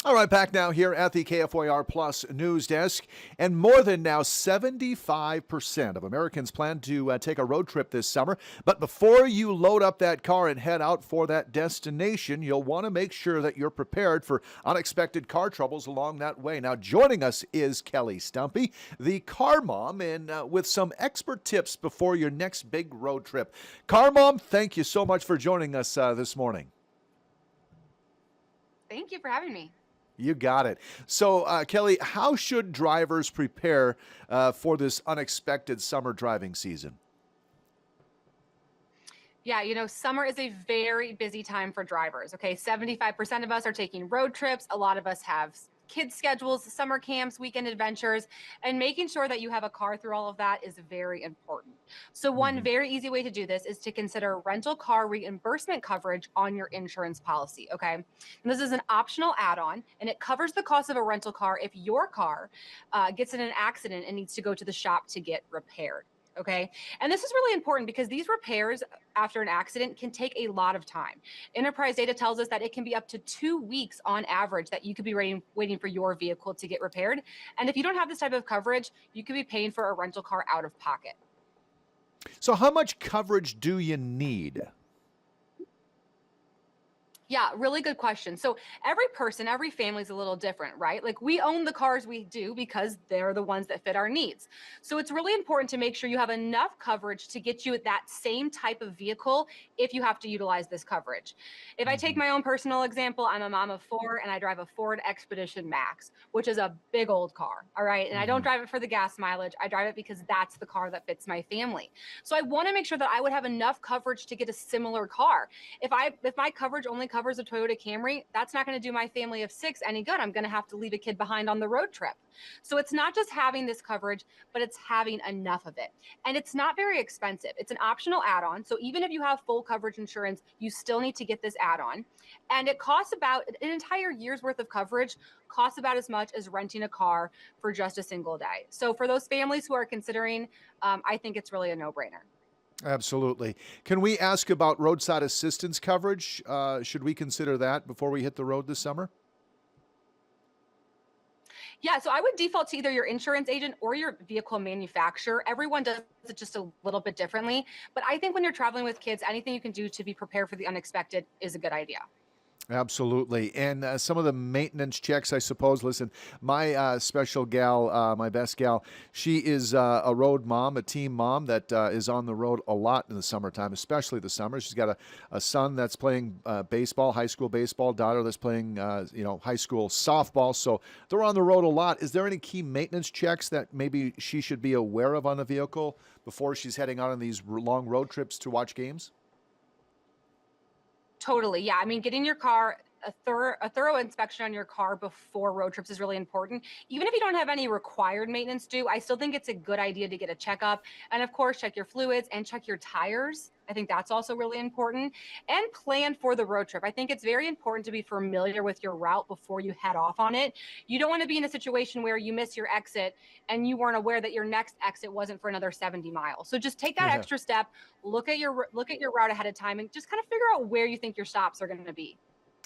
All right, back now here at the KFYR Plus News Desk. And more than now, 75% of Americans plan to take a road trip this summer. But before you load up that car and head out for that destination, you'll want to make sure that you're prepared for unexpected car troubles along that way. Now, joining us is Kelly Stumpy, the car mom, and with some expert tips before your next big road trip. Car mom, thank you so much for joining us this morning. Thank you for having me. You got it. So, Kelly, how should drivers prepare for this unexpected summer driving season? Yeah, summer is a very busy time for drivers. Okay, 75% of us are taking road trips. A lot of us have kids' schedules, summer camps, weekend adventures, and making sure that you have a car through all of that is very important. So, one Hmm. very easy way to do this is to consider rental car reimbursement coverage on your insurance policy. Okay, and this is an optional add on, and it covers the cost of a rental car if your car gets in an accident and needs to go to the shop to get repaired. Okay. And this is really important because these repairs after an accident can take a lot of time. Enterprise data tells us that it can be up to 2 weeks on average that you could be waiting for your vehicle to get repaired. And if you don't have this type of coverage, you could be paying for a rental car out of pocket. So, how much coverage do you need? Yeah, really good question. So every person, every family is a little different, right? Like we own the cars we do because they're the ones that fit our needs. So it's really important to make sure you have enough coverage to get you that same type of vehicle if you have to utilize this coverage. If I take Hmm. my own personal example, I'm a mom of four and I drive a Ford Expedition Max, which is a big old car. All right. And I don't Hmm. drive it for the gas mileage. I drive it because that's the car that fits my family. So I want to make sure that I would have enough coverage to get a similar car. If my coverage only covers a Toyota Camry, that's not going to do my family of six any good. I'm going to have to leave a kid behind on the road trip. So it's not just having this coverage, but it's having enough of it. And it's not very expensive. It's an optional add-on. So even if you have full coverage insurance, you still need to get this add-on. And it costs about an entire year's worth of coverage, costs about as much as renting a car for just a single day. So for those families who are considering, I think it's really a no-brainer. Absolutely. Can we ask about roadside assistance coverage? Should we consider that before we hit the road this summer? Yeah, so I would default to either your insurance agent or your vehicle manufacturer. Everyone does it just a little bit differently. But I think when you're traveling with kids, anything you can do to be prepared for the unexpected is a good idea. Absolutely. And some of the maintenance checks, I suppose. Listen, my special gal, my best gal, she is a road mom, a team mom that is on the road a lot in the summertime, especially the summer. She's got a son that's playing baseball, high school baseball, daughter that's playing, high school softball. So they're on the road a lot. Is there any key maintenance checks that maybe she should be aware of on a vehicle before she's heading out on these long road trips to watch games? Totally. Yeah. I mean, getting your car a thorough inspection on your car before road trips is really important. Even if you don't have any required maintenance due, I still think it's a good idea to get a checkup. And of course, check your fluids and check your tires. I think that's also really important. And plan for the road trip. I think it's very important to be familiar with your route before you head off on it. You don't want to be in a situation where you miss your exit and you weren't aware that your next exit wasn't for another 70 miles. So just take that Yeah. extra step, look at your route ahead of time and just kind of figure out where you think your stops are going to be.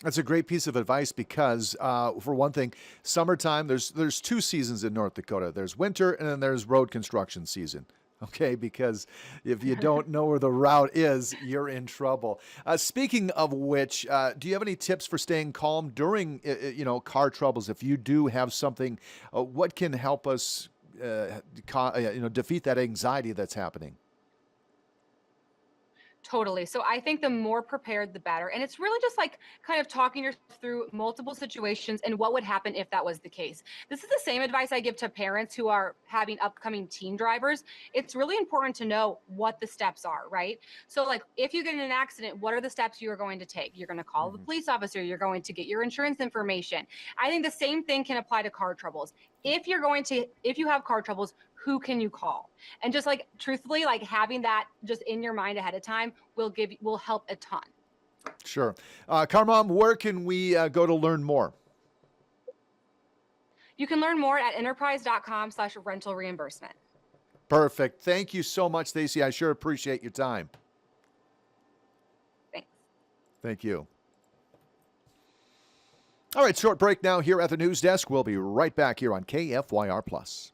That's a great piece of advice because, for one thing, summertime. There's two seasons in North Dakota. There's winter, and then there's road construction season. Okay, because if you don't know where the route is, you're in trouble. Speaking of which, do you have any tips for staying calm during, car troubles? If you do have something, what can help us, defeat that anxiety that's happening? Totally. So I think the more prepared, the better. And it's really just like kind of talking yourself through multiple situations and what would happen if that was the case. This is the same advice I give to parents who are having upcoming teen drivers. It's really important to know what the steps are, right? So, like, if you get in an accident, what are the steps you are going to take? You're going to call the Hmm. police officer, you're going to get your insurance information. I think the same thing can apply to car troubles. If you have car troubles, who can you call? And just like truthfully, like having that just in your mind ahead of time will help a ton. Sure. Carmom, where can we go to learn more? You can learn more at enterprise.com/rental reimbursement. Perfect. Thank you so much, Stacy. I sure appreciate your time. Thanks. Thank you. All right, short break now here at the news desk. We'll be right back here on KFYR Plus.